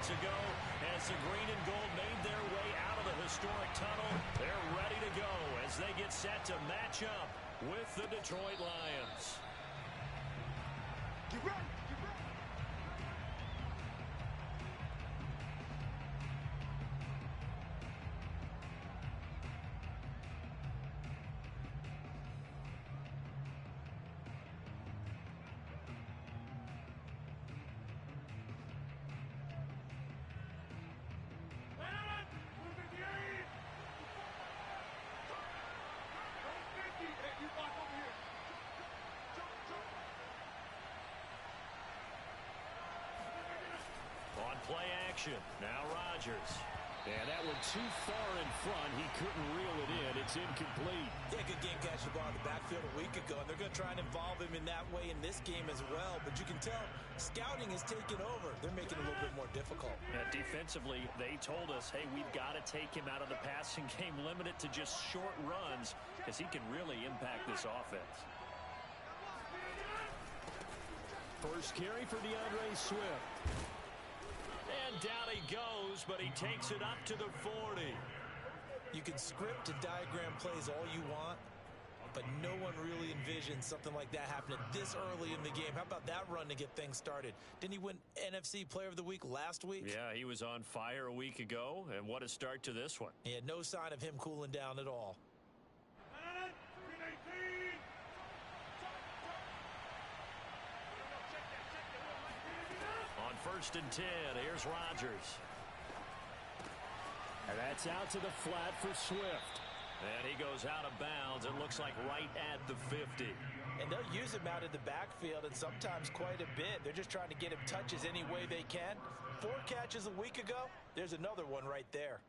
moments ago as the green and gold made their way out of the historic tunnel. They're ready to go as they get set to match up with the Detroit Lions. Get ready. Get ready. On play action, now Rodgers. And that one too far in front. He couldn't reel it in. It's incomplete. Yeah, good game catching the ball in the backfield a week ago, and they're going to try and involve him in that way in this game as well. But you can tell scouting is taking over. They're making it a little bit more difficult. Defensively, they told us, hey, we've got to take him out of the passing game, limit it to just short runs, because he can really impact this offense. First carry for DeAndre Swift. And down he goes, but he takes it up to the 40. You can script and diagram plays all you want, but no one really envisions something like that happening this early in the game. How about that run to get things started? Didn't he win NFC Player of the Week last week? Yeah, he was on fire a week ago, and what a start to this one. He had no sign of him cooling down at all. First and 10, here's Rodgers. And that's out to the flat for Swift. And he goes out of bounds. It looks like right at the 50. And they'll use him out of the backfield, and sometimes quite a bit. They're just trying to get him touches any way they can. 4 catches a week ago. There's another one right there.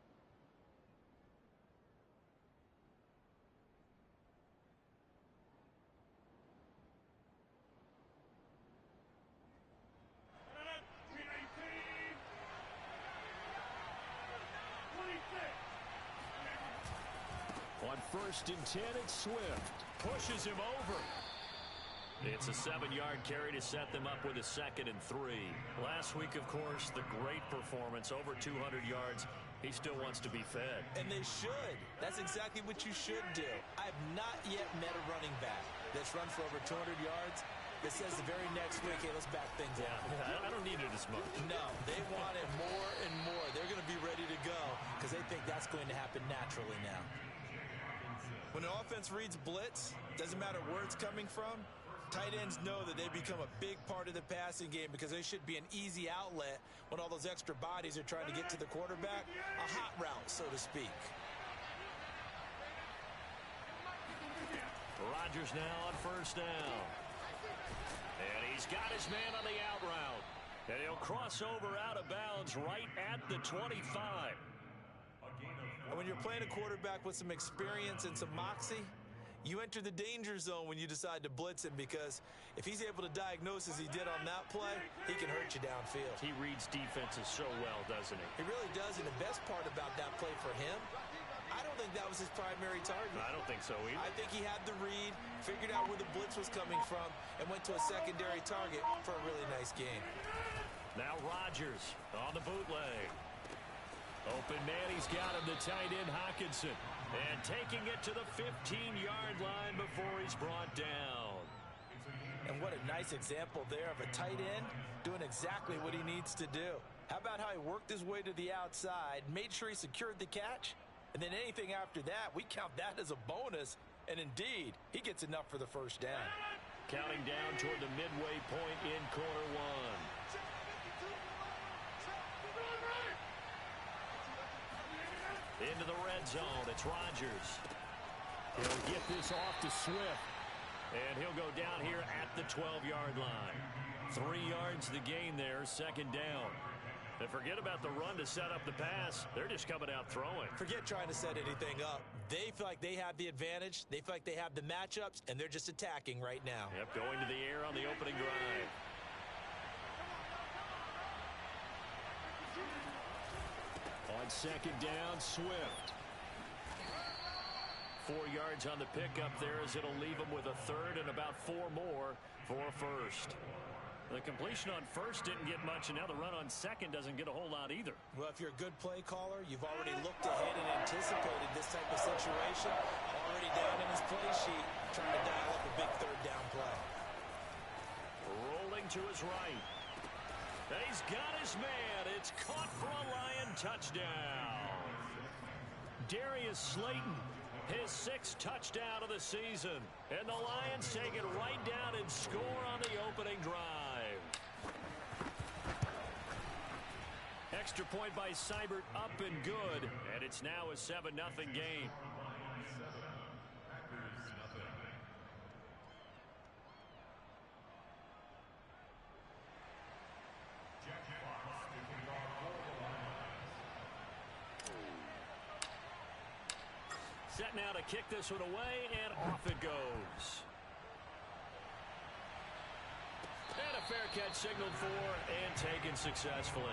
On first and 10, it's Swift. Pushes him over. It's a 7-yard carry to set them up with a 2nd and 3. Last week, of course, the great performance, over 200 yards. He still wants to be fed. And they should. That's exactly what you should do. I've not yet met a running back that's run for over 200 yards that says the very next week, hey, let's back things up. I don't need it as much. No, they want it more and more. They're going to be ready to go because they think that's going to happen naturally now. When the offense reads blitz, doesn't matter where it's coming from, tight ends know that they become a big part of the passing game because they should be an easy outlet when all those extra bodies are trying to get to the quarterback. A hot route, so to speak. Rodgers now on first down. And he's got his man on the out route. And he'll cross over out of bounds right at the 25. And when you're playing a quarterback with some experience and some moxie, you enter the danger zone when you decide to blitz him because if he's able to diagnose as he did on that play, he can hurt you downfield. He reads defenses so well, doesn't he? He really does, and the best part about that play for him, I don't think that was his primary target. I don't think so either. I think he had the read, figured out where the blitz was coming from, and went to a secondary target for a really nice game. Now Rodgers on the bootleg. Open man, he's got him, the tight end Hockenson. And taking it to the 15-yard line before he's brought down. And what a nice example there of a tight end doing exactly what he needs to do. How about how he worked his way to the outside, made sure he secured the catch, and then anything after that, we count that as a bonus. And indeed, he gets enough for the first down. Counting down toward the midway point in quarter one. Into the red zone, it's Rodgers. He'll get this off to Swift. And he'll go down here at the 12-yard line. 3 yards the gain there, second down. And forget about the run to set up the pass. They're just coming out throwing. Forget trying to set anything up. They feel like they have the advantage. They feel like they have the matchups, and they're just attacking right now. Yep, going to the air on the opening drive. On second down, Swift. 4 yards on the pickup there as it'll leave them with a third and about 4 more for a first. The completion on first didn't get much, and now the run on second doesn't get a whole lot either. Well, if you're a good play caller, you've already looked ahead and anticipated this type of situation. Already down in his play sheet, trying to dial up a big third down play. Rolling to his right. He's got his man. It's caught for a Lion touchdown. Darius Slayton, his 6th touchdown of the season. And the Lions take it right down and score on the opening drive. Extra point by Seibert, up and good. And it's now a 7-0 game. Set now to kick this one away, and off it goes. And a fair catch signaled for and taken successfully.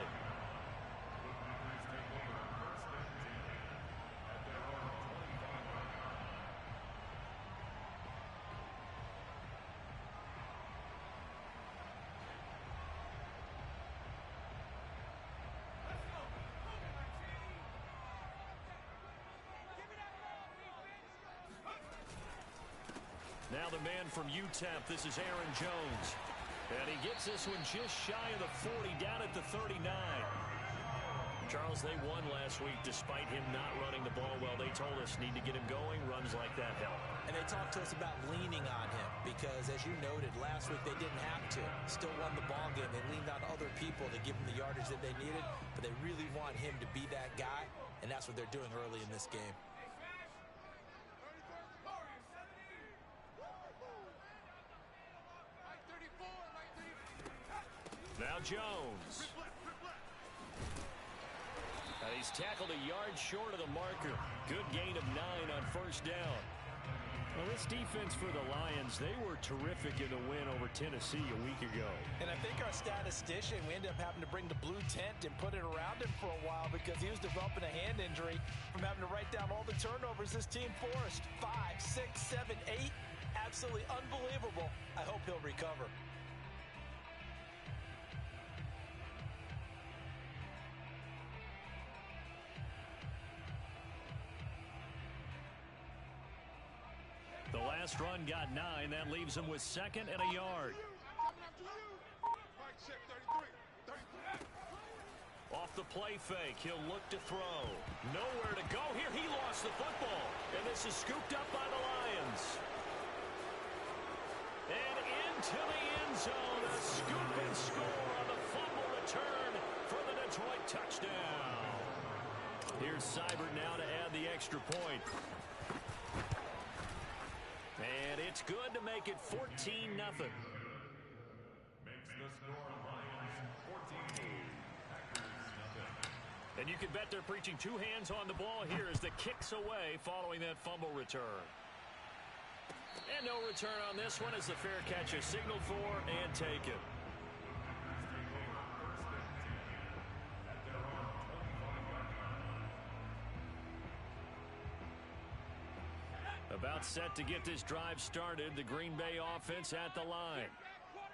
Now the man from UTEP, this is Aaron Jones. And he gets this one just shy of the 40, down at the 39. Charles, they won last week despite him not running the ball well. They told us need to get him going. Runs like that help. And they talked to us about leaning on him because, as you noted, last week they didn't have to. Still won the ball game. They leaned on other people to give them the yardage that they needed, but they really want him to be that guy, and that's what they're doing early in this game. Now Jones. He's tackled a yard short of the marker. Good gain of 9 on first down. Well, this defense for the Lions, they were terrific in the win over Tennessee a week ago. And I think our statistician, we ended up having to bring the blue tent and put it around him for a while because he was developing a hand injury from having to write down all the turnovers this team forced. 5, 6, 7, 8. Absolutely unbelievable. I hope he'll recover. The last run got 9. That leaves him with 2nd and a yard. Off the play fake, he'll look to throw. Nowhere to go here. He lost the football. And this is scooped up by the Lions. And into the end zone. A scoop and score on the fumble return for the Detroit touchdown. Here's Seibert now to add the extra point. And it's good to make it 14-0. Makes the score Lions 14. And you can bet they're preaching 2 hands on the ball here as the kick's away following that fumble return. And no return on this one as the fair catch is signaled for and taken. About set to get this drive started, the Green Bay offense at the line.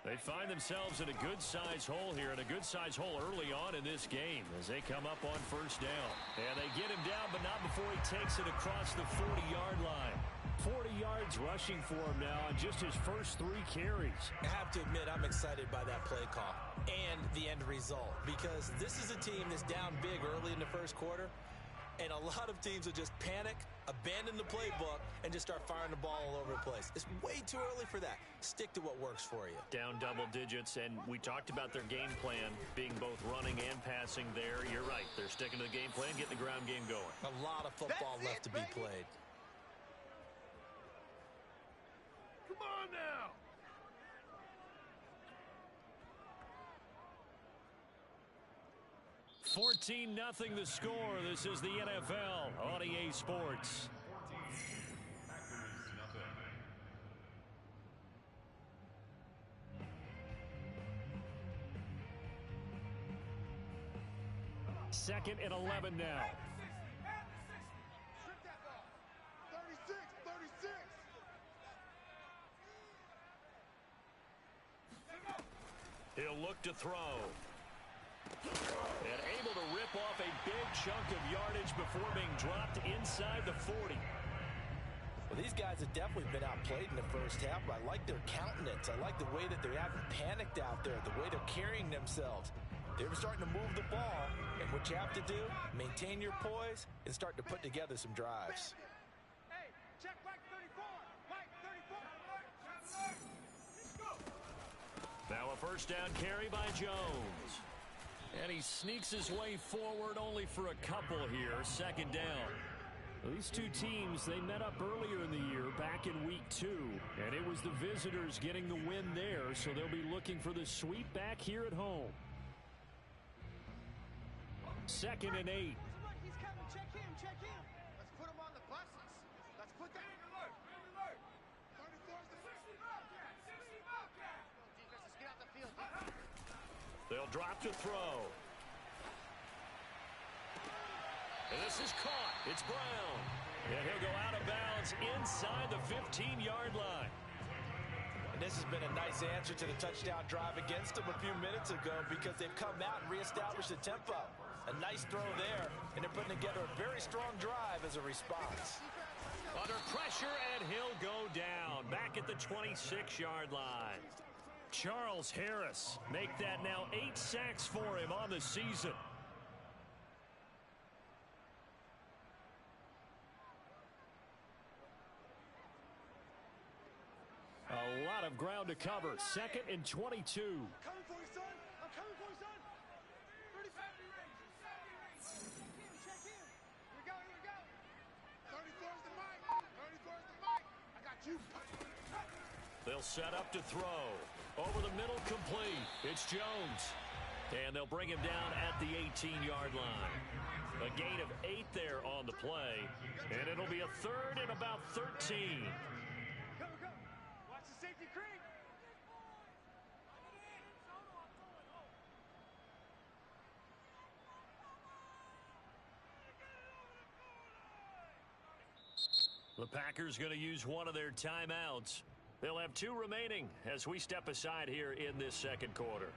They find themselves in a good-sized hole here, and a good-sized hole early on in this game as they come up on first down. And they get him down, but not before he takes it across the 40-yard line. 40 yards rushing for him now on just his first 3 carries. I have to admit, I'm excited by that play call and the end result because this is a team that's down big early in the first quarter, and a lot of teams will just panic, abandon the playbook, and just start firing the ball all over the place. It's way too early for that. Stick to what works for you. Down double digits, and we talked about their game plan being both running and passing there. You're right. They're sticking to the game plan, getting the ground game going. A lot of football left to be played. Come on now. $14-0 the score. This is the NFL on EA Sports. Second and 11 now. 36, 36. He'll look to throw. And able to rip off a big chunk of yardage before being dropped inside the 40. Well, these guys have definitely been outplayed in the first half, but I like their countenance. I like the way that they haven't panicked out there, the way they're carrying themselves. They're starting to move the ball, and what you have to do, maintain your poise and start to put together some drives. Hey, check Mike 34. Mike 34. Now a first down carry by Jones. And he sneaks his way forward only for a couple here. Second down. These two teams, they met up earlier in the year back in week 2. And it was the visitors getting the win there, so they'll be looking for the sweep back here at home. 2nd and 8. He's coming. Check him. Check him. Let's put him on the buses. Let's put that. 34's the defense, get out the field. They'll drop to throw. And this is caught. It's Brown. And he'll go out of bounds inside the 15-yard line. And this has been a nice answer to the touchdown drive against them a few minutes ago because they've come out and reestablished the tempo. A nice throw there, and they're putting together a very strong drive as a response. Under pressure, and he'll go down back at the 26-yard line. Charles Harris make that now 8 sacks for him on the season. A lot of ground to cover. 2nd and 22. Coming for you, son. I'm coming for you, son. 35. Check him. Here we go. 34's the mic. 34's the mic. I got you. They'll set up to throw. Over the middle, complete. It's Jones. And they'll bring him down at the 18-yard line. A gain of 8 there on the play. And it'll be a 3rd and about 13. Go. Watch the safety creep. The Packers going to use one of their timeouts. They'll have 2 remaining as we step aside here in this second quarter.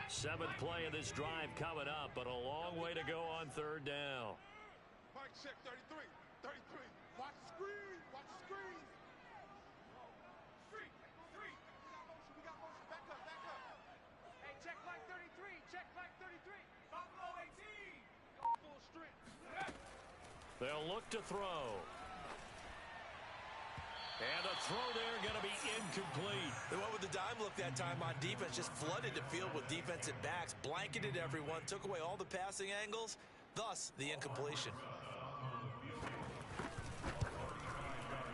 Seventh play of this drive coming up, but a long way to go on 3rd down. Mike, check 33. 33. Watch the screen. Watch the screen. Street. We got motion. Back up. Hey, check Mike 33. Check Mike 33. Buffalo 18. Full strength. They'll look to throw. And the throw there going to be incomplete. They went with the dime look that time on defense, just flooded the field with defensive backs, blanketed everyone, took away all the passing angles, thus the incompletion.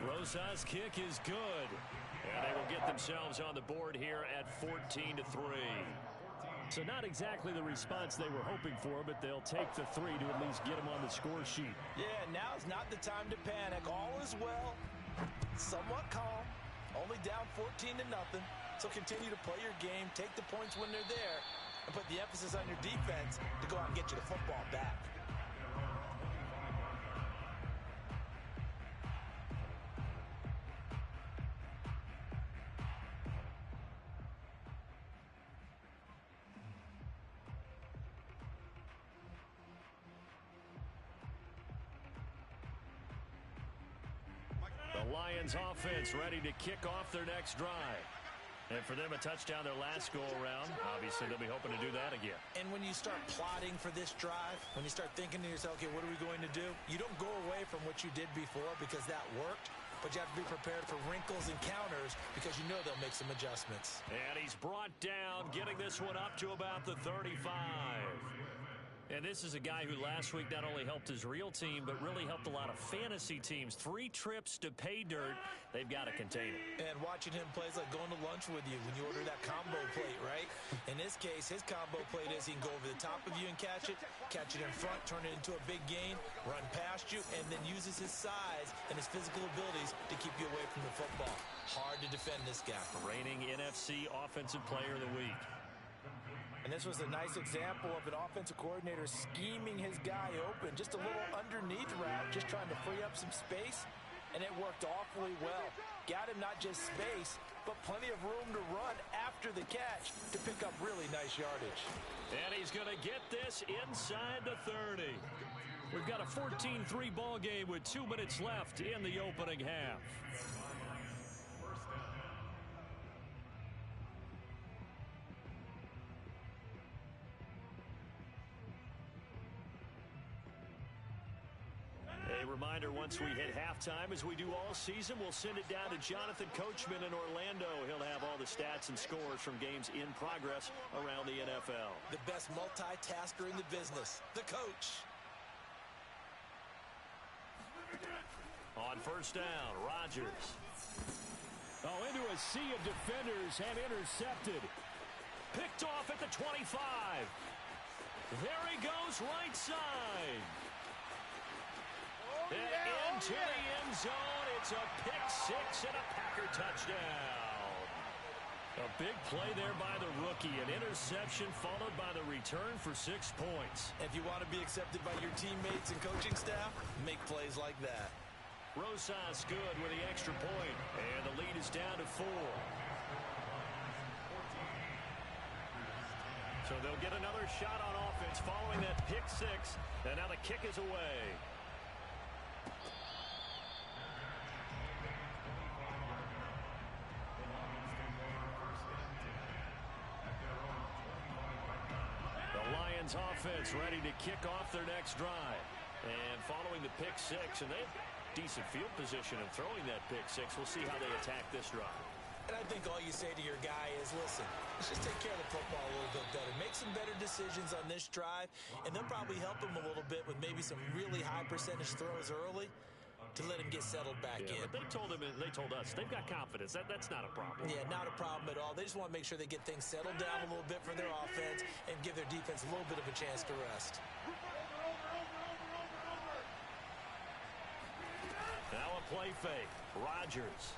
Rosa's kick is good. And they will get themselves on the board here at 14-3. So not exactly the response they were hoping for, but they'll take the 3 to at least get them on the score sheet. Yeah, now's not the time to panic. All is well. Somewhat calm. Only down 14-0. So continue to play your game, take the points when they're there, and put the emphasis on your defense to go out and get you the football back. The Lions offense ready to kick off their next drive. And for them, a touchdown their last go-around. Obviously, they'll be hoping to do that again. And when you start plotting for this drive, when you start thinking to yourself, okay, what are we going to do? You don't go away from what you did before because that worked, but you have to be prepared for wrinkles and counters because you know they'll make some adjustments. And he's brought down, getting this one up to about the 35. And this is a guy who last week not only helped his real team, but really helped a lot of fantasy teams. 3 trips to pay dirt. They've got to contain it. And watching him play is like going to lunch with you when you order that combo plate, right? In this case, his combo plate is he can go over the top of you and catch it in front, turn it into a big gain, run past you, and then uses his size and his physical abilities to keep you away from the football. Hard to defend this guy. Reigning NFC Offensive Player of the Week. And And this was a nice example of an offensive coordinator scheming his guy open. Just a little underneath route, just trying to free up some space, and it worked awfully well. Got him not just space, but plenty of room to run after the catch to pick up really nice yardage. And he's going to get this inside the 30. We've got a 14-3 ball game with 2 minutes left in the opening half. A reminder, once we hit halftime, as we do all season, we'll send it down to Jonathan Coachman in Orlando. He'll have all the stats and scores from games in progress around the NFL. The best multitasker in the business, the coach. On first down, Rodgers. Oh, into a sea of defenders and intercepted. Picked off at the 25. There he goes, right side. And into the end zone. It's a pick six and a Packer touchdown. A big play there by the rookie. An interception followed by the return for 6 points. If you want to be accepted by your teammates and coaching staff, make plays like that. Rosas good with the extra point. And the lead is down to 4. So they'll get another shot on offense following that pick six. And now the kick is away. Offense ready to kick off their next drive. And following the pick six, and they have decent field position in throwing that pick six. We'll see how they attack this drive. And I think all you say to your guy is, listen, let's just take care of the football a little bit better. Make some better decisions on this drive, and they'll probably help him a little bit with maybe some really high percentage throws early to let him get settled back in. But they told us they've got confidence. That's not a problem. Yeah, not a problem at all. They just want to make sure they get things settled down a little bit for their offense and give their defense a little bit of a chance to rest. Now a play fake. Rodgers.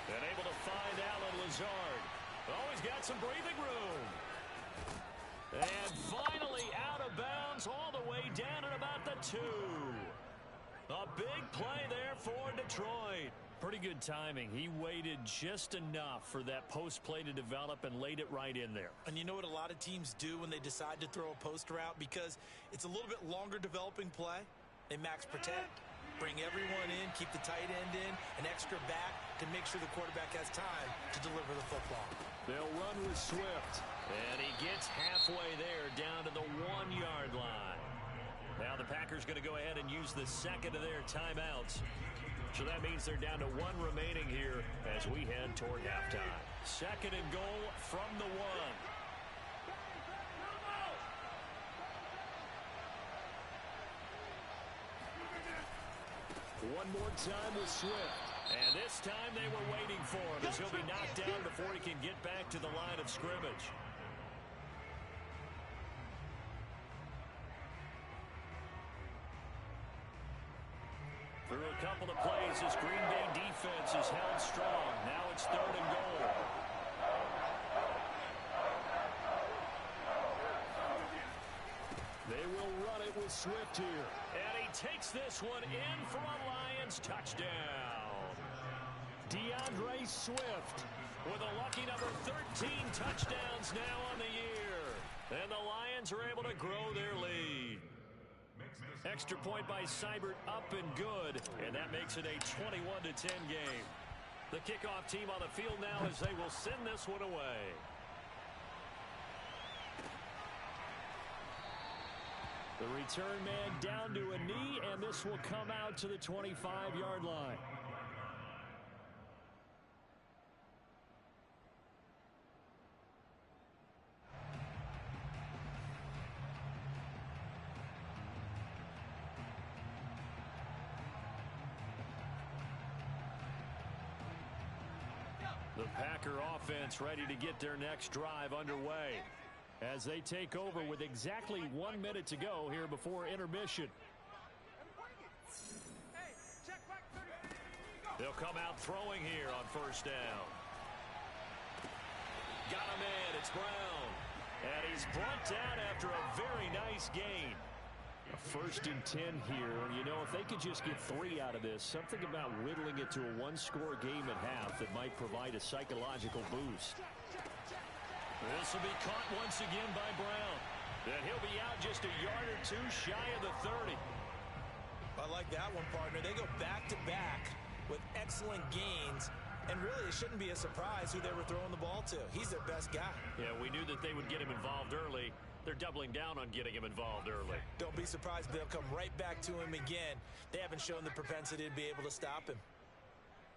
And able to find Allen Lazard. Oh, he's got some breathing room. And finally out of bounds all the way down at about the 2. A big play there for Detroit. Pretty good timing. He waited just enough for that post play to develop and laid it right in there. And you know what a lot of teams do when they decide to throw a post route? Because it's a little bit longer developing play. They max protect, bring everyone in, keep the tight end in, an extra back to make sure the quarterback has time to deliver the football. They'll run with Swift. And he gets halfway there down to the 1-yard line. Now the Packers going to go ahead and use the second of their timeouts. So that means they're down to 1 remaining here as we head toward halftime. Second and goal from the 1. One more time with Swift. And this time they were waiting for him as he'll be knocked down before he can get back to the line of scrimmage. Through a couple of plays, this Green Bay defense is held strong. Now it's third and goal. They will run it with Swift here. And he takes this one in for a Lions touchdown. DeAndre Swift with a lucky number 13 touchdowns now on the year. And the Lions are able to grow their lead. Extra point by Seibert up and good. And that makes it a 21-10 game. The kickoff team on the field now as they will send this one away. The return man down to a knee, and this will come out to the 25-yard line. The Packer offense ready to get their next drive underway as they take over with exactly 1 minute to go here before intermission. They'll come out throwing here on first down. Got him in. It's Brown. And he's brought down after a very nice gain. A 1st and 10 here. You know, if they could just get 3 out of this, something about whittling it to a one-score game at half that might provide a psychological boost. This will be caught once again by Brown. And he'll be out just a yard or 2 shy of the 30. I like that one, partner. They go back-to-back with excellent gains. And really, it shouldn't be a surprise who they were throwing the ball to. He's their best guy. Yeah, we knew that they would get him involved early. They're doubling down on getting him involved early. Don't be surprised they'll come right back to him again. They haven't shown the propensity to be able to stop him.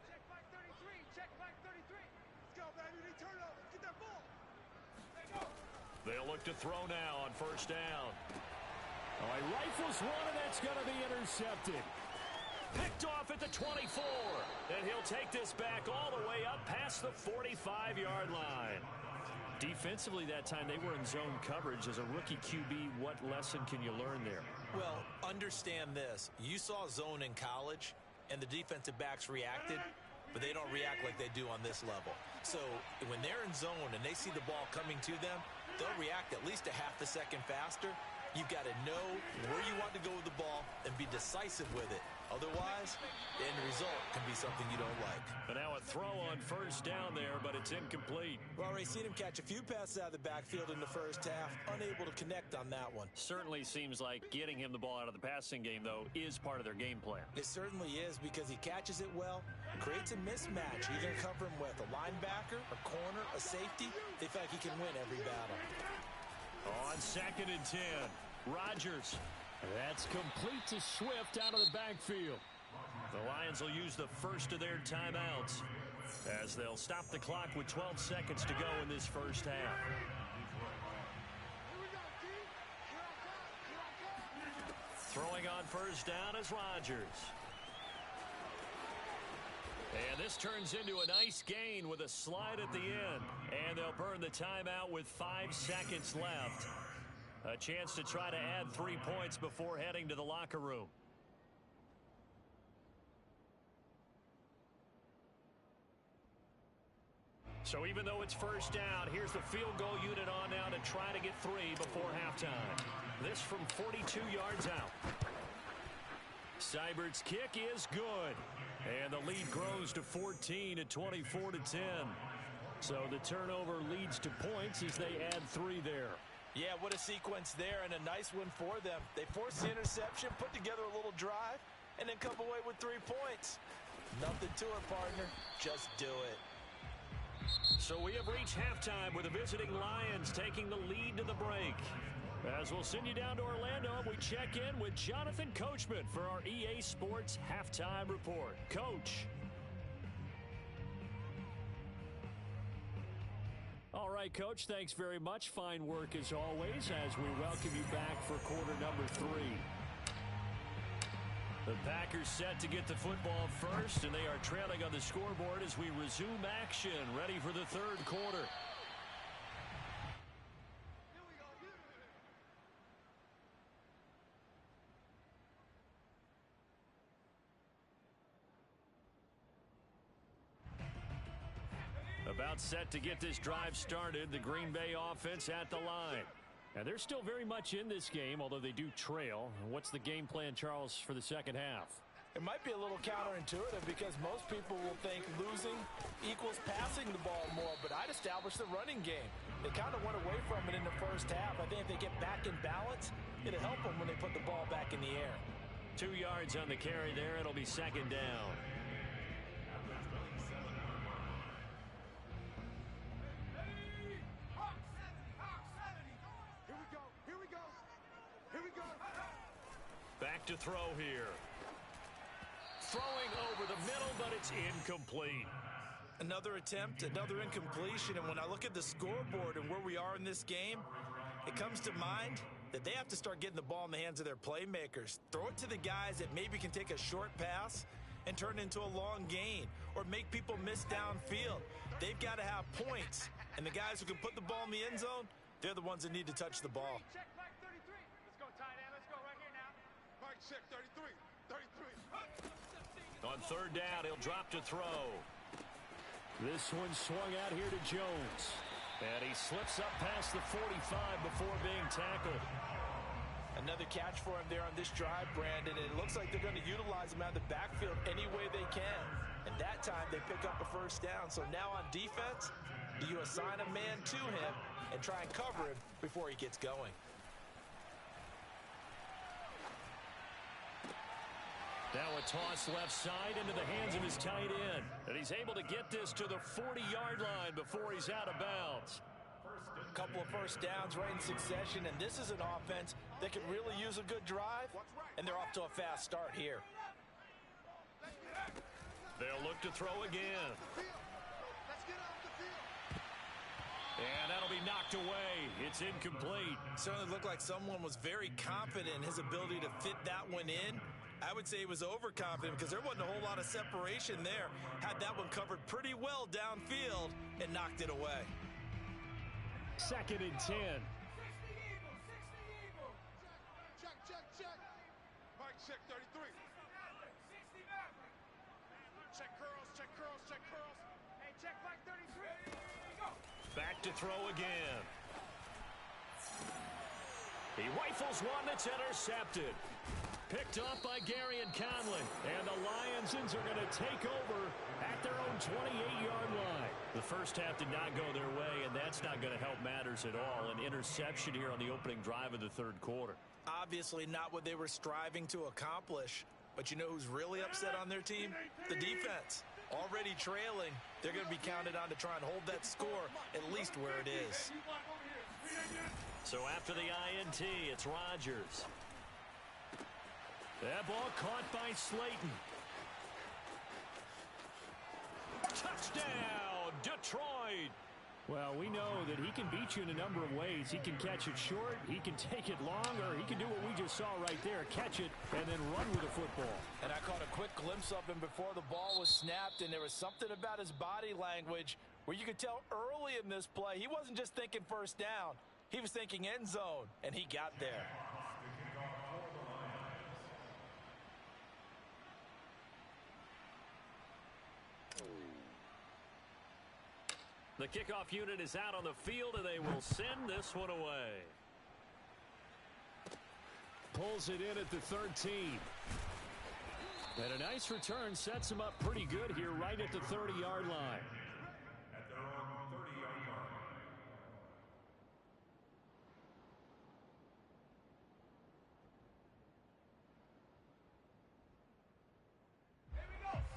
Check flag 33. Check flag 33. Let's go, baby. We need turnover. Get that ball. Let's go. They'll look to throw now on 1st down. Oh, he rifles one, and that's going to be intercepted. Picked off at the 24. And he'll take this back all the way up past the 45-yard line. Defensively that time, they were in zone coverage. As a rookie QB, what lesson can you learn there? Well, understand this. You saw zone in college, and the defensive backs reacted, but they don't react like they do on this level. So when they're in zone and they see the ball coming to them, they'll react at least a half a second faster. You've got to know where you want to go with the ball and be decisive with it. Otherwise, the end result can be something you don't like. And now a throw on 1st down there, but it's incomplete. We've already seen him catch a few passes out of the backfield in the 1st half, unable to connect on that one. Certainly seems like getting him the ball out of the passing game, though, is part of their game plan. It certainly is, because he catches it well, creates a mismatch. You're going to cover him with a linebacker, a corner, a safety. They feel like he can win every battle. On 2nd and 10, Rodgers. That's complete to Swift out of the backfield. The Lions will use the first of their timeouts as they'll stop the clock with 12 seconds to go in this 1st half. Throwing on 1st down is Rodgers. And this turns into a nice gain with a slide at the end. And they'll burn the timeout with 5 seconds left. A chance to try to add 3 points before heading to the locker room. So even though it's 1st down, here's the field goal unit on now to try to get 3 before halftime. This from 42 yards out. Seibert's kick is good. And the lead grows to 14 at 24-10. So the turnover leads to points as they add 3 there. Yeah, what a sequence there, and a nice one for them. They force the interception, put together a little drive, and then come away with 3 points. Nothing to it, partner. Just do it. So we have reached halftime with the visiting Lions taking the lead to the break. As we'll send you down to Orlando, we check in with Jonathan Coachman for our EA Sports Halftime Report. Coach. All right, Coach, thanks very much. Fine work as always as we welcome you back for quarter number 3. The Packers set to get the football first, and they are trailing on the scoreboard as we resume action, ready for the 3rd quarter. About set to get this drive started, the Green Bay offense at the line. And they're still very much in this game, although they do trail. What's the game plan, Charles, for the 2nd half? It might be a little counterintuitive because most people will think losing equals passing the ball more, but I'd establish the running game. They kind of went away from it in the 1st half. I think if they get back in balance, it'll help them when they put the ball back in the air. 2 yards on the carry there. It'll be 2nd down. Back to throw here. Throwing over the middle, but it's incomplete. Another attempt, another incompletion, and when I look at the scoreboard and where we are in this game, it comes to mind that they have to start getting the ball in the hands of their playmakers. Throw it to the guys that maybe can take a short pass and turn it into a long gain or make people miss downfield. They've got to have points, and the guys who can put the ball in the end zone, they're the ones that need to touch the ball. Check flag 33. Let's go, tight end. Let's go right here now. Mike, check 33. 33. On 3rd down, he'll drop to throw. This one swung out here to Jones. And he slips up past the 45 before being tackled. Another catch for him there on this drive, Brandon. And it looks like they're going to utilize him out of the backfield any way they can. And that time they pick up a first down. So now on defense, do you assign a man to him and try and cover him before he gets going? Now a toss left side into the hands of his tight end. And he's able to get this to the 40-yard line before he's out of bounds. A couple of first downs right in succession, and this is an offense that can really use a good drive, and they're off to a fast start here. They'll look to throw again. And that'll be knocked away. It's incomplete. Certainly looked like someone was very confident in his ability to fit that one in. I would say he was overconfident because there wasn't a whole lot of separation there. Had that one covered pretty well downfield and knocked it away. 2nd and 10. Check. Mike, check 33. Check curls. Hey, check like 33. Go. Back to throw again. He rifles one that's intercepted. Picked off by Gary and Conley. And the Lionsons are going to take over at their own 28-yard line. The first half did not go their way, and that's not going to help matters at all. An interception here on the opening drive of the third quarter. Obviously not what they were striving to accomplish. But you know who's really upset on their team? The defense. Already trailing, they're going to be counted on to try and hold that score at least where it is. So after the INT, it's Rodgers. That ball caught by Slayton. Touchdown, Detroit. Well, we know that he can beat you in a number of ways. He can catch it short, he can take it long, or he can do what we just saw right there, catch it and then run with the football. And I caught a quick glimpse of him before the ball was snapped, and there was something about his body language where you could tell early in this play he wasn't just thinking first down. He was thinking end zone, and he got there. The kickoff unit is out on the field, and they will send this one away. Pulls it in at the 13. And a nice return sets him up pretty good here right at the 30-yard line. At their own 30-yard line.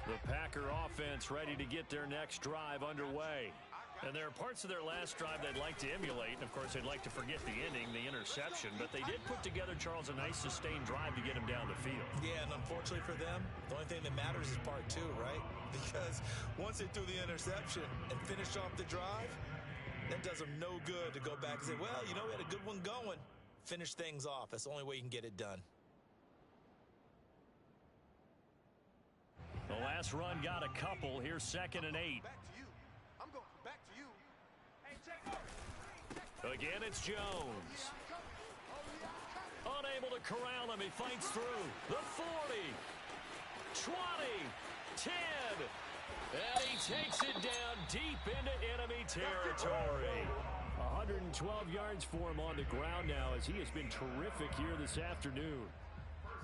The Packer offense ready to get their next drive underway. And there are parts of their last drive they'd like to emulate. And, of course, they'd like to forget the ending, the interception. But they did put together, Charles, a nice sustained drive to get him down the field. Yeah, and unfortunately for them, the only thing that matters is part two, right? Because once they threw the interception and finished off the drive, that does them no good to go back and say, well, you know, we had a good one going. Finish things off. That's the only way you can get it done. The last run got a couple. Here's 2nd and 8. Back to you. I'm going back to you. Hey, check. Again, it's Jones. Unable to corral him. He fights through. The 40. 20. 10. And he takes it down deep into enemy territory. 112 yards for him on the ground now as he has been terrific here this afternoon.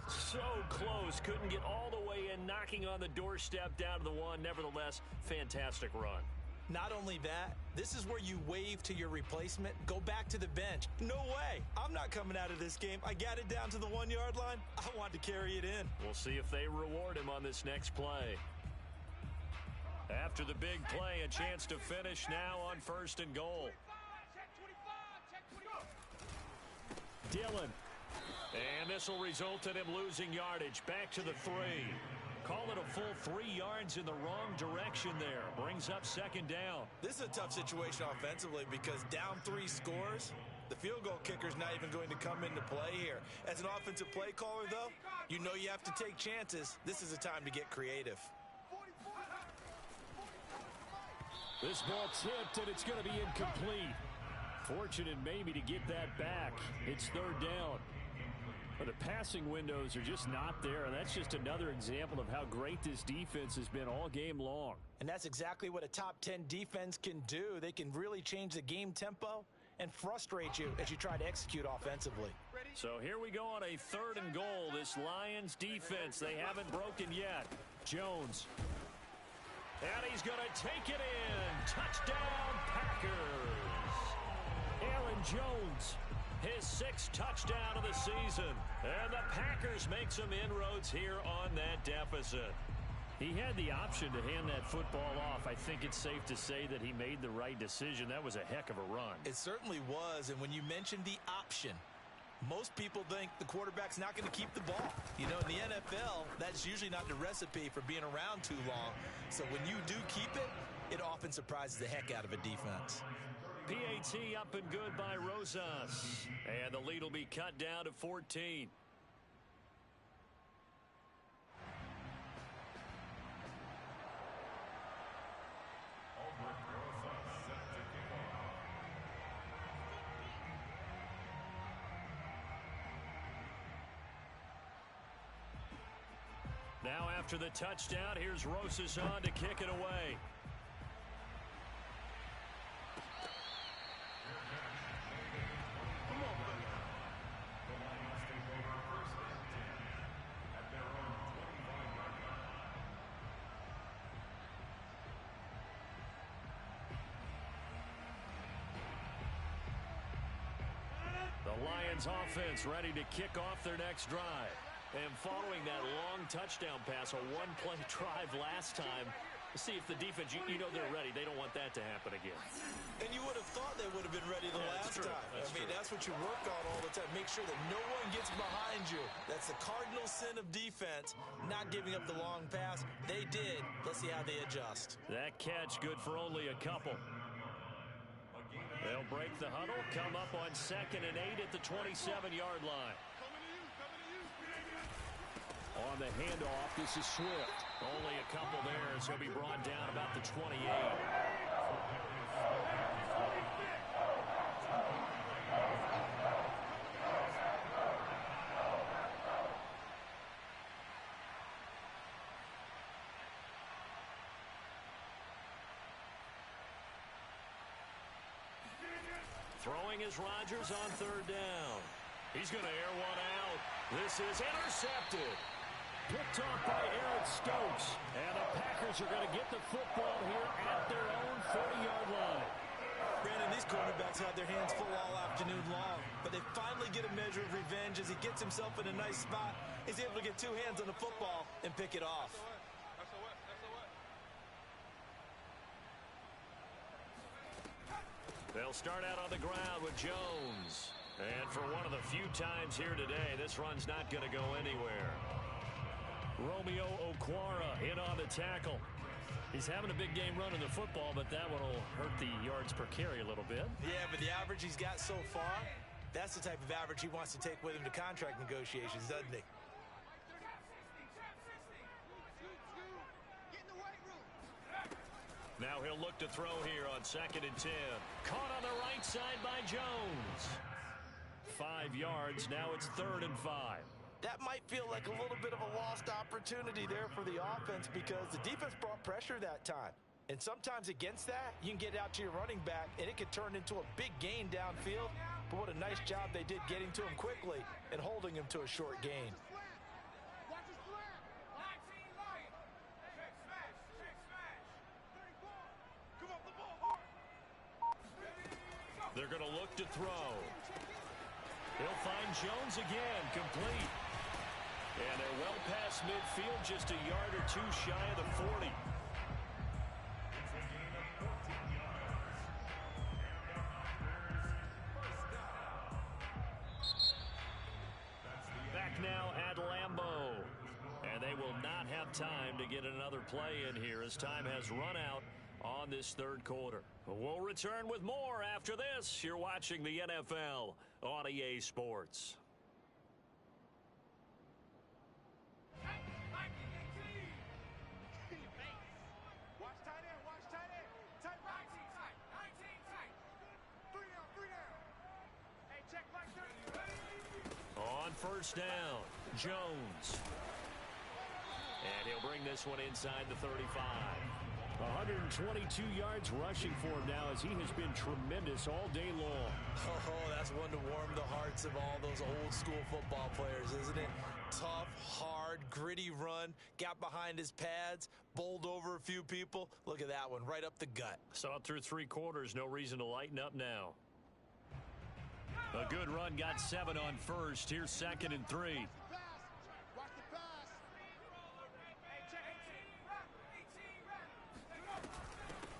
So close, couldn't get all the way in, knocking on the doorstep down to the one. Nevertheless, fantastic run. Not only that, this is where you wave to your replacement, go back to the bench. No way, I'm not coming out of this game. I got it down to the 1-yard line. I want to carry it in. We'll see if they reward him on this next play. After the big play, a chance to finish now on 1st and goal. Dillon. And this will result in him losing yardage. Back to the 3. Call it a full 3 yards in the wrong direction there. Brings up 2nd down. This is a tough situation offensively because down 3 scores, the field goal kicker's not even going to come into play here. As an offensive play caller, though, you know you have to take chances. This is a time to get creative. This ball tipped, and it's going to be incomplete. Fortunate maybe to get that back. It's 3rd down. But the passing windows are just not there, and that's just another example of how great this defense has been all game long. And that's exactly what a top 10 defense can do. They can really change the game tempo and frustrate you as you try to execute offensively. So here we go on a 3rd and goal. This Lions defense, they haven't broken yet. Jones. And he's going to take it in. Touchdown, Packers. Aaron Jones, his 6th touchdown of the season. And the Packers make some inroads here on that deficit. He had the option to hand that football off. I think it's safe to say that he made the right decision. That was a heck of a run. It certainly was. And when you mentioned the option, most people think the quarterback's not going to keep the ball. You know, in the NFL, that's usually not the recipe for being around too long. So when you do keep it, it often surprises the heck out of a defense. PAT up and good by Rosas. And the lead will be cut down to 14. Now after the touchdown, here's Rosas on to kick it away. The Lions offense ready to kick off their next drive. And following that long touchdown pass, a one-play drive last time, see if the defense, you know they're ready. They don't want that to happen again. And you would have thought they would have been ready the last time. That's what you work on all the time. Make sure that no one gets behind you. That's the cardinal sin of defense, not giving up the long pass. They did. Let's see how they adjust. That catch good for only a couple. They'll break the huddle, come up on 2nd and 8 at the 27-yard line. On the handoff, this is Swift. Only a couple there, so he'll be brought down about the 28. Throwing is Rodgers on 3rd down. He's going to air one out. This is intercepted. Picked off by Eric Stokes. And the Packers are going to get the football here at their own 40-yard line. Brandon, these quarterbacks had their hands full all afternoon long, but they finally get a measure of revenge as he gets himself in a nice spot. He's able to get 2 hands on the football and pick it off. They'll start out on the ground with Jones. And for one of the few times here today, this run's not going to go anywhere. Romeo Okwara in on the tackle. He's having a big game running the football, but that one will hurt the yards per carry a little bit. Yeah, but the average he's got so far, that's the type of average he wants to take with him to contract negotiations, doesn't he? Now he'll look to throw here on 2nd and 10. Caught on the right side by Jones. 5 yards. Now it's 3rd and 5. That might feel like a little bit of a lost opportunity there for the offense because the defense brought pressure that time. And sometimes against that, you can get out to your running back, and it could turn into a big gain downfield. But what a nice job they did getting to him quickly and holding him to a short gain. They're going to look to throw. He'll find Jones again, complete. And they're well past midfield, just a yard or 2 shy of the 40. Back now at Lambeau. And they will not have time to get another play in here as time has run out on this 3rd quarter. We'll return with more after this. You're watching the NFL on EA Sports. Watch tight end, watch tight end. Tight right. 19 tight. 3 down. Hey, check like 30. On on first down. Jones. And he'll bring this one inside the 35. 122 yards rushing for him now, as he has been tremendous all day long. Oh, that's one to warm the hearts of all those old school football players, isn't it? Tough, hard, gritty run, got behind his pads, bowled over a few people. Look at that one, right up the gut. Saw it through 3 quarters, no reason to lighten up now. A good run, got 7 on first. Here's 2nd and 3.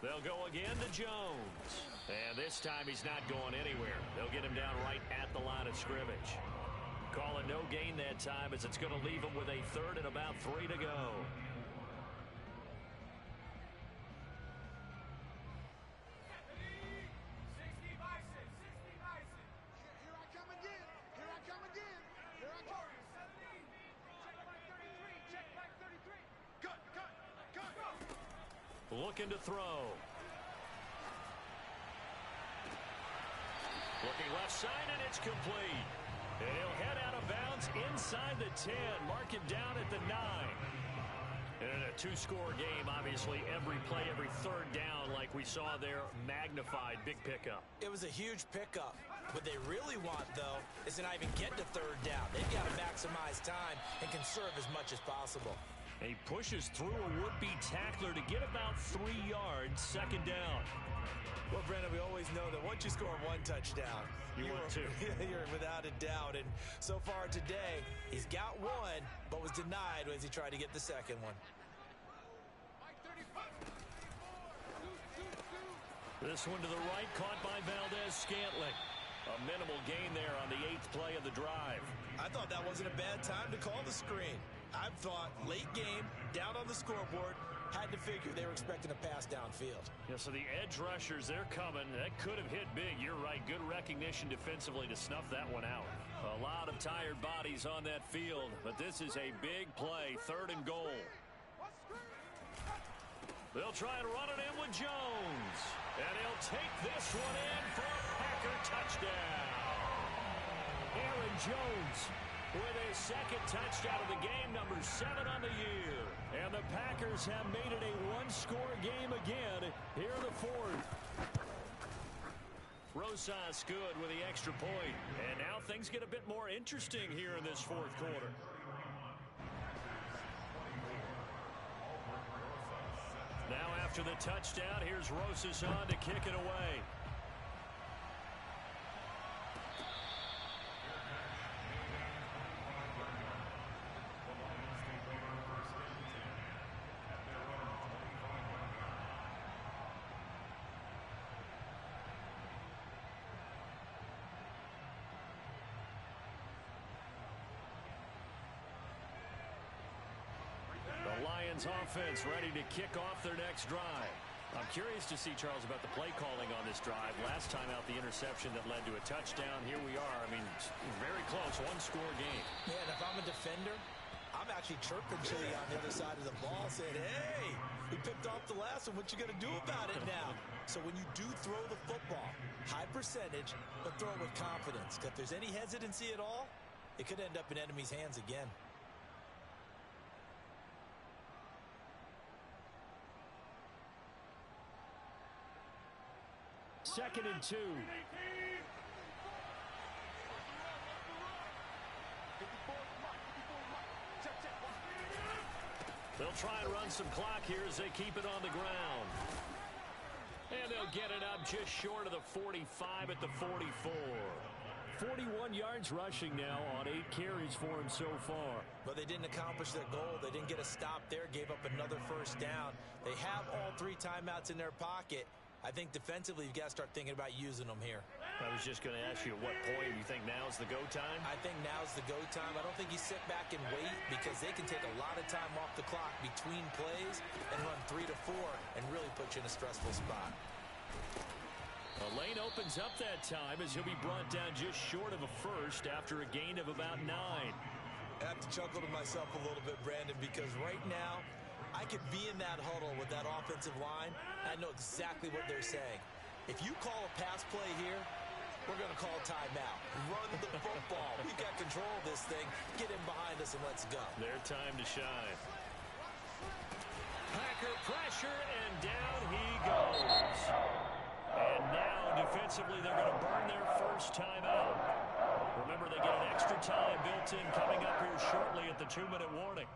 They'll go again to Jones. And this time he's not going anywhere. They'll get him down right at the line of scrimmage. Call it no gain that time, as it's going to leave him with a 3rd and about 3 to go. Looking to throw. Looking left side, and it's complete. And he'll head out of bounds inside the 10. Mark it down at the 9. And in a 2-score game, obviously, every play, every 3rd down, like we saw there, magnified. Big pickup. It was a huge pickup. What they really want, though, is to not even get to 3rd down. They've got to maximize time and conserve as much as possible. And he pushes through a would-be tackler to get about 3 yards, 2nd down. Well, Brandon, we always know that once you score 1 touchdown, you want 2. You're without a doubt. And so far today, he's got 1, but was denied as he tried to get the 2nd one. This one to the right, caught by Valdez-Scantling. A minimal gain there on the 8th play of the drive. I thought that wasn't a bad time to call the screen. I thought late game, down on the scoreboard, had to figure they were expecting a pass downfield. Yeah, so the edge rushers, they're coming. That could have hit big. You're right. Good recognition defensively to snuff that one out. A lot of tired bodies on that field, but this is a big play. 3rd and goal. They'll try and run it in with Jones. And he'll take this one in for a Packer touchdown. Aaron Jones with his 2nd touchdown of the game, number 7 on the year. And the Packers have made it a 1-score game again here in the 4th. Rosas good with the extra point. And now things get a bit more interesting here in this 4th quarter. Now after the touchdown, here's Rosas on to kick it away. Lions offense ready to kick off their next drive. I'm curious to see, Charles, about the play calling on this drive. Last time out, the interception that led to a touchdown. Here we are. I mean, very close, 1-score game. Yeah, and if I'm a defender, I'm actually chirping Chili on the other side of the ball, saying, hey, we picked off the last one. What you going to do about it now? So when you do throw the football, high percentage, but throw it with confidence. If there's any hesitancy at all, it could end up in enemy's hands again. Second and 2. They'll try and run some clock here as they keep it on the ground. And they'll get it up just short of the 45 at the 44. 41 yards rushing now on 8 carries for him so far. But they didn't accomplish their goal. They didn't get a stop there, gave up another 1st down. They have all 3 timeouts in their pocket. I think defensively you've got to start thinking about using them here. I was just going to ask you at what point you think now's the go time? I think now's the go time. I don't think you sit back and wait, because they can take a lot of time off the clock between plays and run 3 to 4 and really put you in a stressful spot. A lane opens up that time as he'll be brought down just short of a 1st after a gain of about 9. I have to chuckle to myself a little bit, Brandon, because right now I could be in that huddle with that offensive line. I know exactly what they're saying. If you call a pass play here, We're going to call timeout. Run the football. We've got control of this thing. Get him behind us and let's go. Their time to shine. Packer pressure, and down he goes. And now, defensively, they're going to burn their first timeout. Remember, they get an extra time built in coming up here shortly at the 2-minute warning.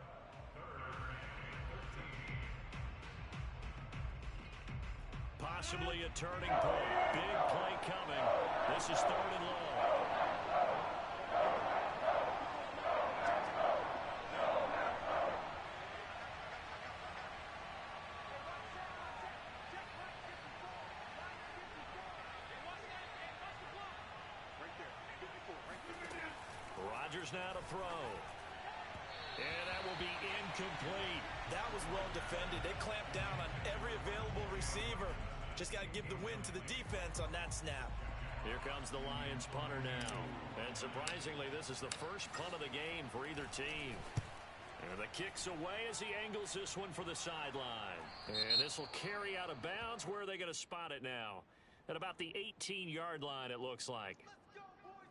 Possibly a turning point. Big play coming. This is 3rd and long. Rodgers now to throw. And that will be incomplete. That was well defended. They clamped down on every available receiver. Just got to give the win to the defense on that snap. Here comes the Lions punter now. And surprisingly, this is the first punt of the game for either team. And the kick's away as he angles this one for the sideline. And this will carry out of bounds. Where are they going to spot it now? At about the 18-yard line, it looks like.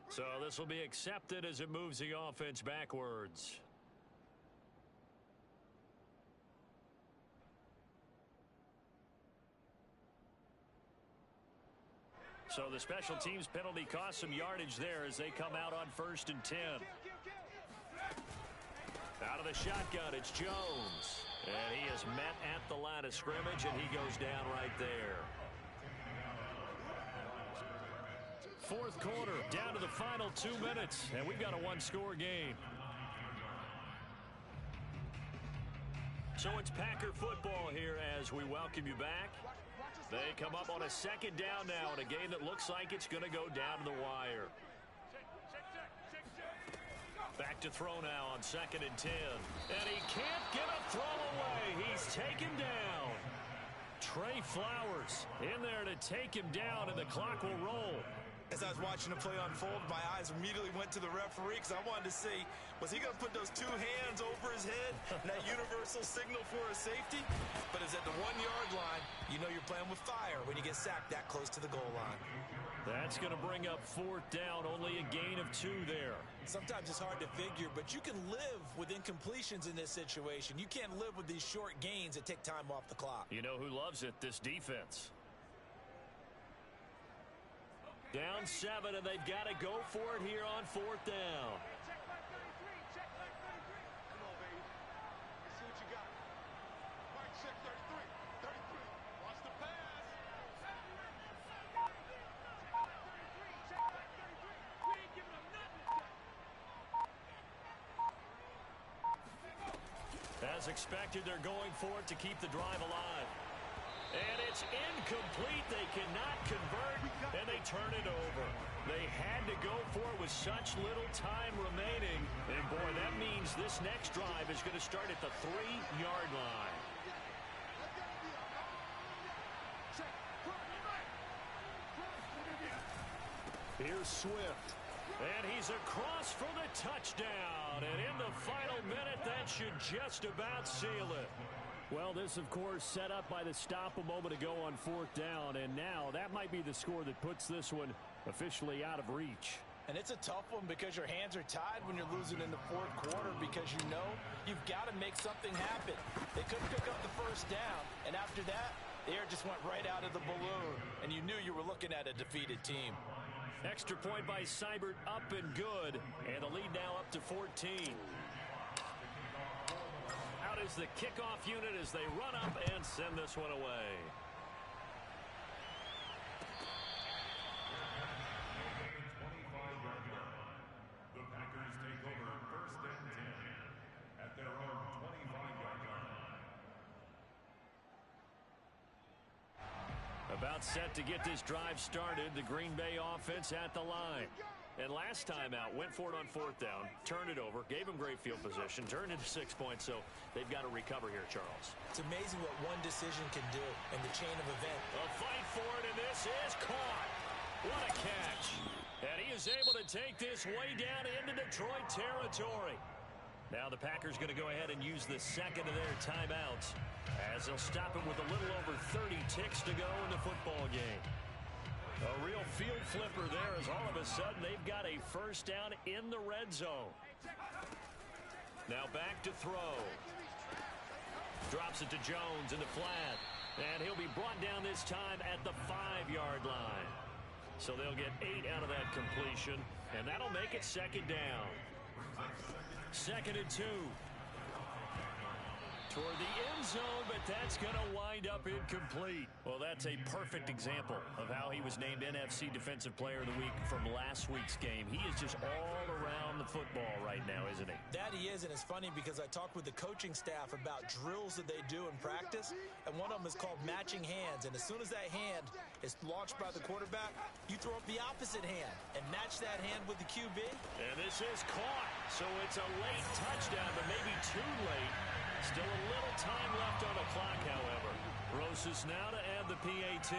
So this will be accepted as it moves the offense backwards. So the special teams penalty cost some yardage there as they come out on 1st and 10. Out of the shotgun, it's Jones. And he is met at the line of scrimmage, and he goes down right there. 4th quarter, down to the final 2 minutes, and we've got a 1-score game. So it's Packer football here as we welcome you back. They come up on a 2nd down now in a game that looks like it's going to go down to the wire. Back to throw now on 2nd and 10. And he can't get a throw away. He's taken down. Trey Flowers in there to take him down, and the clock will roll. As I was watching the play unfold, my eyes immediately went to the referee because I wanted to see, was he going to put those 2 hands over his head and that universal signal for a safety? But it's at the 1-yard line. You know you're playing with fire when you get sacked that close to the goal line. That's going to bring up 4th down, only a gain of 2 there. Sometimes it's hard to figure, but you can live with incompletions in this situation. You can't live with these short gains that take time off the clock. You know who loves it? This defense. Down 7, and they've got to go for it here on 4th down. Check back 33. Check back 33. Come on, baby. Let's see what you got. Mike, check 33. 33. Watch the pass. Check back 33. Check back 33. We ain't giving them nothing. As expected, they're going for it to keep the drive alive. And it's incomplete. They cannot convert, and they turn it over. They had to go for it with such little time remaining. And, boy, that means this next drive is going to start at the 3-yard line. Here's Swift. And he's across for the touchdown. And in the final minute, that should just about seal it. Well, this, of course, set up by the stop a moment ago on 4th down, and now that might be the score that puts this one officially out of reach. And it's a tough one because your hands are tied when you're losing in the 4th quarter because you know you've got to make something happen. They couldn't pick up the 1st down, and after that, the air just went right out of the balloon, and you knew you were looking at a defeated team. Extra point by Seibert, up and good, and the lead now up to 14. Out is the kickoff unit as they run up and send this one away. The Packers take over 1st and 10 at their own 25-yard line. About set to get this drive started, the Green Bay offense at the line. And last time out, went for it on 4th down, turned it over, gave them great field position, turned into 6 points, so they've got to recover here, Charles. It's amazing what one decision can do in the chain of events. A fight for it, and this is caught. What a catch. And he is able to take this way down into Detroit territory. Now the Packers going to go ahead and use the 2nd of their timeouts as they'll stop it with a little over 30 ticks to go in the football game. A real field flipper there as all of a sudden they've got a first down in the red zone. Now back to throw. Drops it to Jones in the flat. And he'll be brought down this time at the 5-yard line. So they'll get 8 out of that completion, and that'll make it second down. 2nd and 2. Toward the end zone, but that's going to wind up incomplete. Well, that's a perfect example of how he was named NFC Defensive Player of the Week from last week's game. He is just all around the football right now, isn't he? That he is, and it's funny because I talked with the coaching staff about drills that they do in practice, and one of them is called matching hands. And as soon as that hand is launched by the quarterback, you throw up the opposite hand and match that hand with the QB. And this is caught, so it's a late touchdown, but maybe too late. Still a little time left on the clock, however. Rosas now to add the PAT.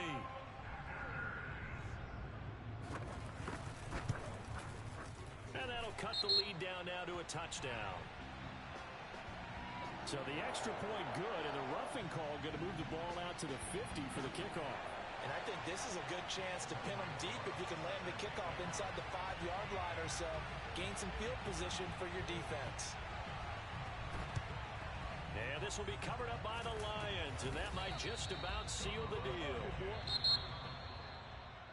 And that'll cut the lead down now to a touchdown. So the extra point good, and the roughing call going to move the ball out to the 50 for the kickoff. And I think this is a good chance to pin them deep if you can land the kickoff inside the 5-yard line or so. Gain some field position for your defense. And this will be covered up by the Lions, and that might just about seal the deal.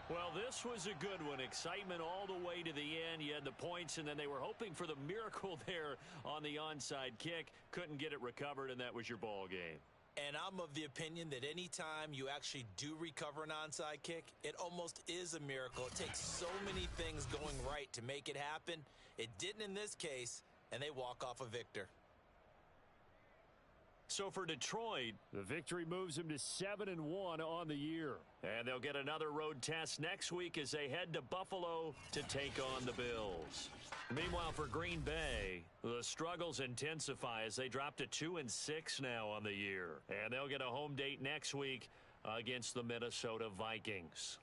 Well, this was a good one. Excitement all the way to the end. You had the points, and then they were hoping for the miracle there on the onside kick. Couldn't get it recovered, and that was your ball game. And I'm of the opinion that any time you actually do recover an onside kick, it almost is a miracle. It takes so many things going right to make it happen. It didn't in this case, and they walk off a victor. So for Detroit, the victory moves them to 7-1 on the year. And they'll get another road test next week as they head to Buffalo to take on the Bills. Meanwhile, for Green Bay, the struggles intensify as they drop to 2-6 now on the year. And they'll get a home date next week against the Minnesota Vikings.